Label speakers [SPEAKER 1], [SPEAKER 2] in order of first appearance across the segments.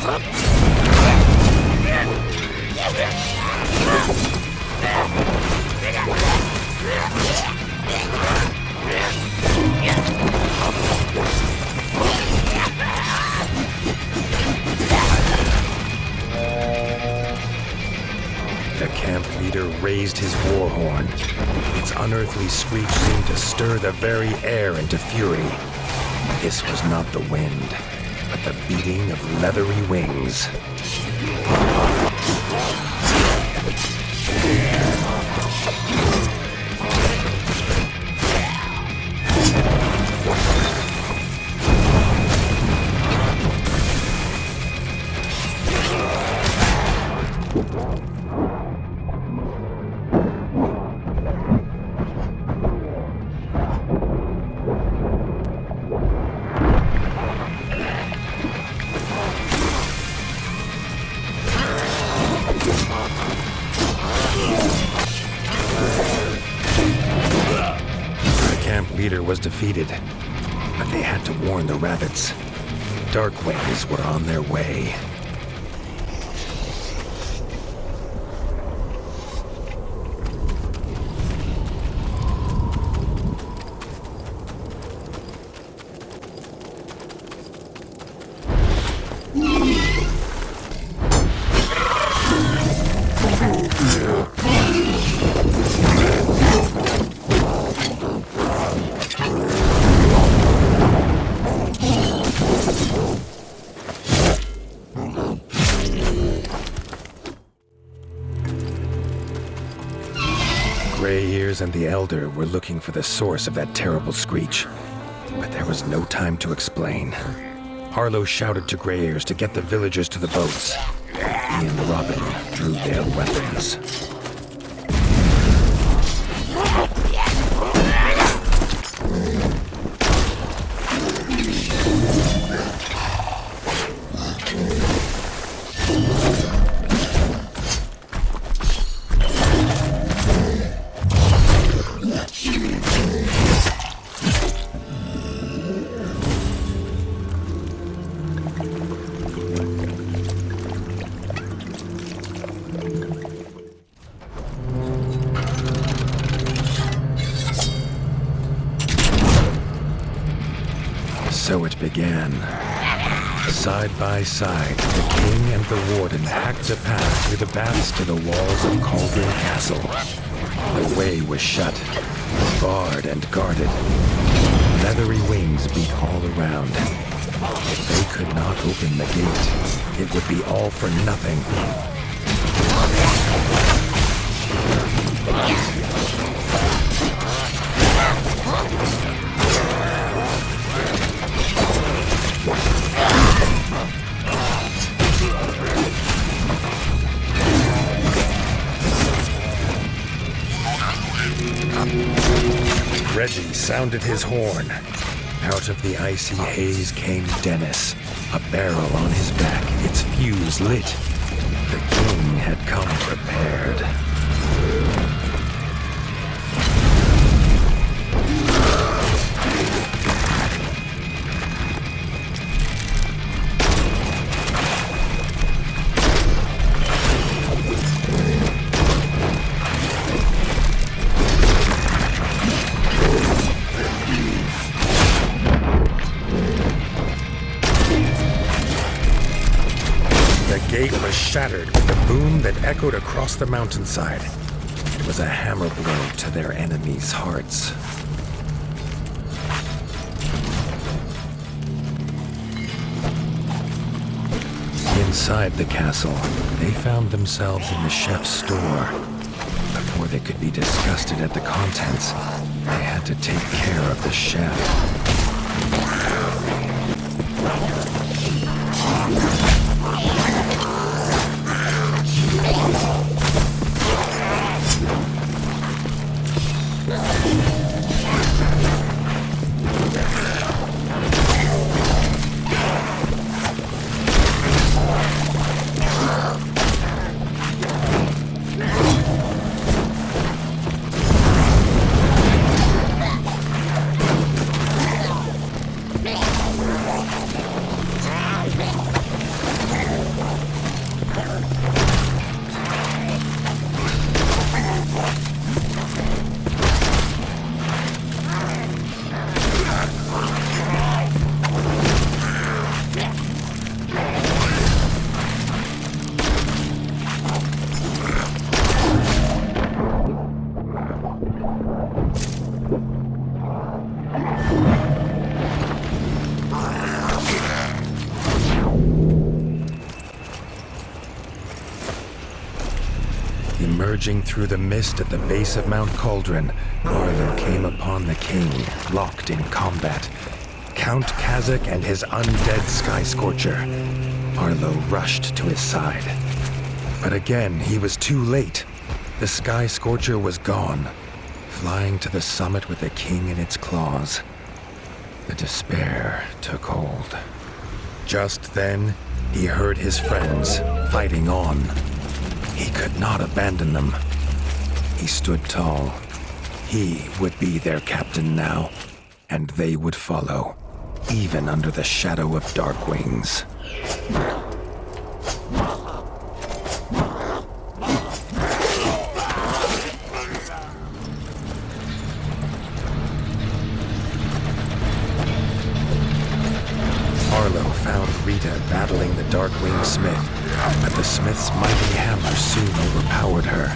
[SPEAKER 1] The camp leader raised his war horn. Its unearthly screech seemed to stir the very air into fury. This was not the wind, but the beating of leathery wings. Leader was defeated, but they had to warn the rabbits. Dark Wings were on their way. Gray Ears and the Elder were looking for the source of that terrible screech, but there was no time to explain. Arlo shouted to Gray Ears to get the villagers to the boats. He and Robin drew their weapons. So it began. Side by side, the king and the warden hacked a path through the baths to the walls of Cauldron Castle. The way was shut, barred and guarded. Leathery wings beat all around. If they could not open the gate, it would be all for nothing. Reggie sounded his horn. Out of the icy haze came Dennis, a barrel on his back, its fuse lit. The king had come prepared. The gate was shattered with a boom that echoed across the mountainside. It was a hammer blow to their enemies' hearts. Inside the castle, they found themselves in the chef's store. Before they could be disgusted at the contents, they had to take care of the chef. Emerging through the mist at the base of Mount Cauldron, Arlo came upon the king, locked in combat. Count Kazakh and his undead Sky Scorcher. Arlo rushed to his side. But again, he was too late. The Sky Scorcher was gone, flying to the summit with the king in its claws. The despair took hold. Just then, he heard his friends fighting on. He could not abandon them. He stood tall. He would be their captain now, and they would follow, even under the shadow of Dark Wings. Arlo found Rita battling the Darkwing Smith, but the Smith's mighty hammer soon overpowered her.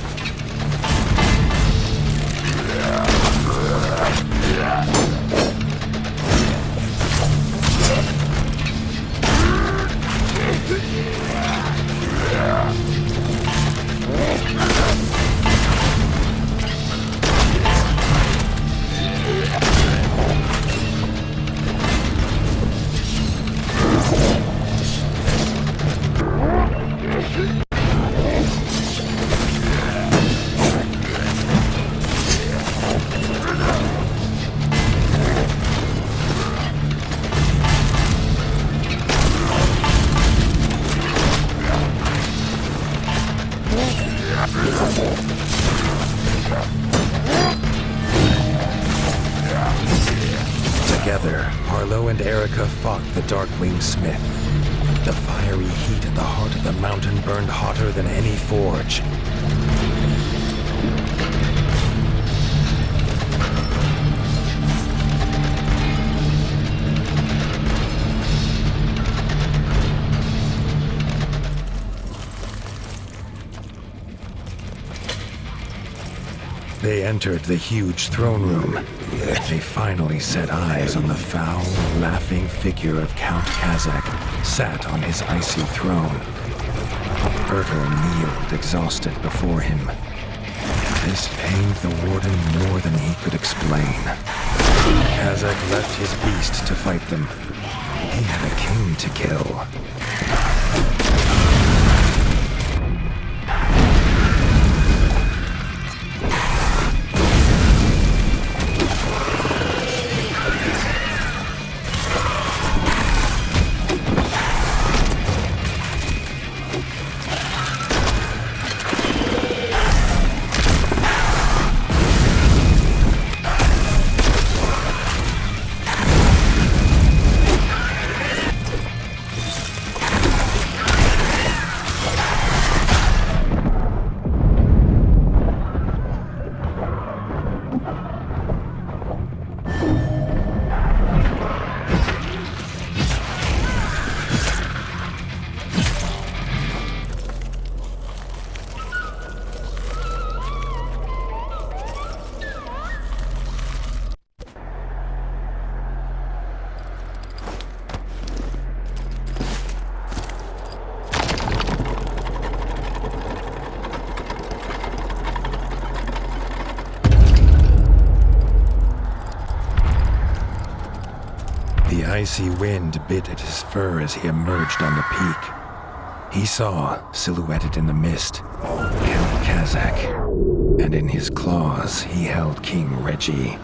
[SPEAKER 1] Together, Arlo and Erica fought the Darkwing Smith. The fiery heat at the heart of the mountain burned hotter than any forge. They entered the huge throne room. They finally set eyes on the foul, laughing figure of Count Kazakh, sat on his icy throne. Ertl kneeled exhausted before him. This pained the warden more than he could explain. Kazakh left his beast to fight them. He had a king to kill. The icy wind bit at his fur as he emerged on the peak. He saw, silhouetted in the mist, Count Kazakh, and in his claws he held King Reggie,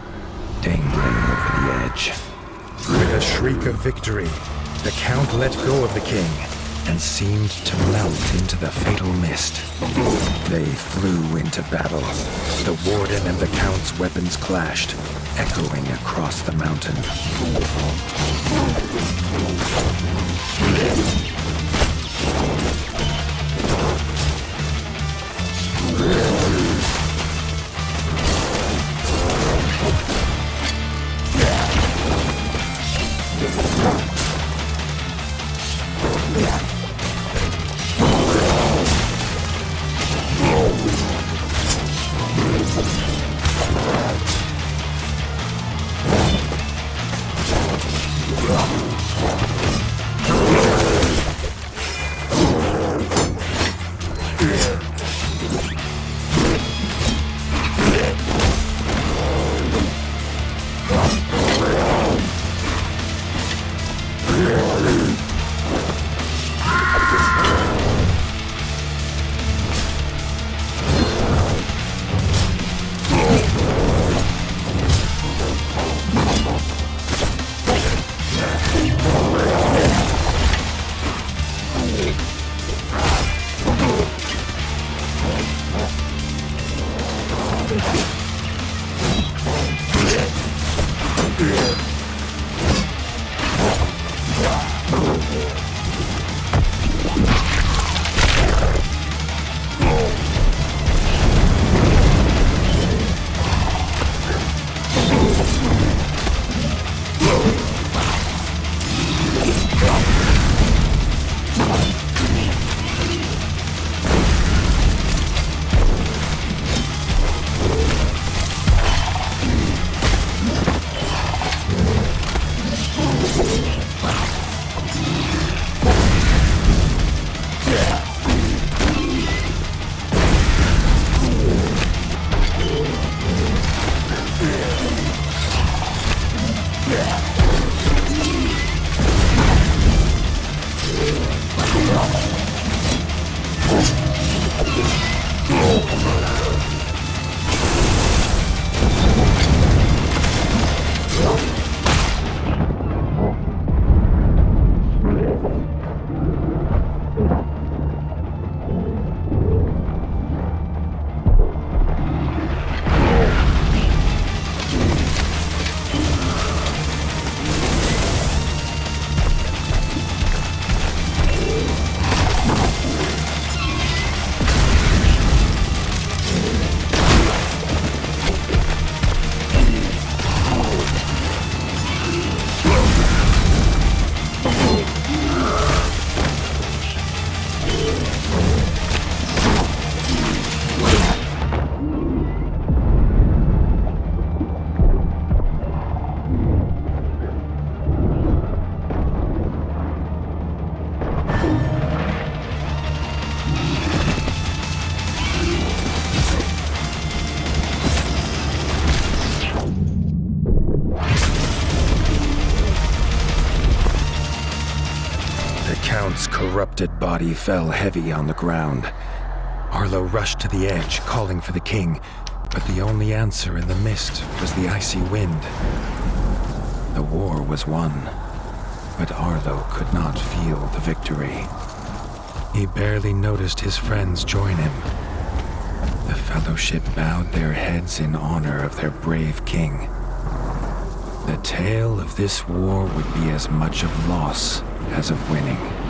[SPEAKER 1] dangling over the edge. With a shriek of victory, the Count let go of the king and seemed to melt into the fatal mist. They flew into battle. The warden and the Count's weapons clashed, echoing across the mountain. Count's corrupted body fell heavy on the ground. Arlo rushed to the edge, calling for the king, but the only answer in the mist was the icy wind. The war was won, but Arlo could not feel the victory. He barely noticed his friends join him. The Fellowship bowed their heads in honor of their brave king. The tale of this war would be as much of loss as of winning.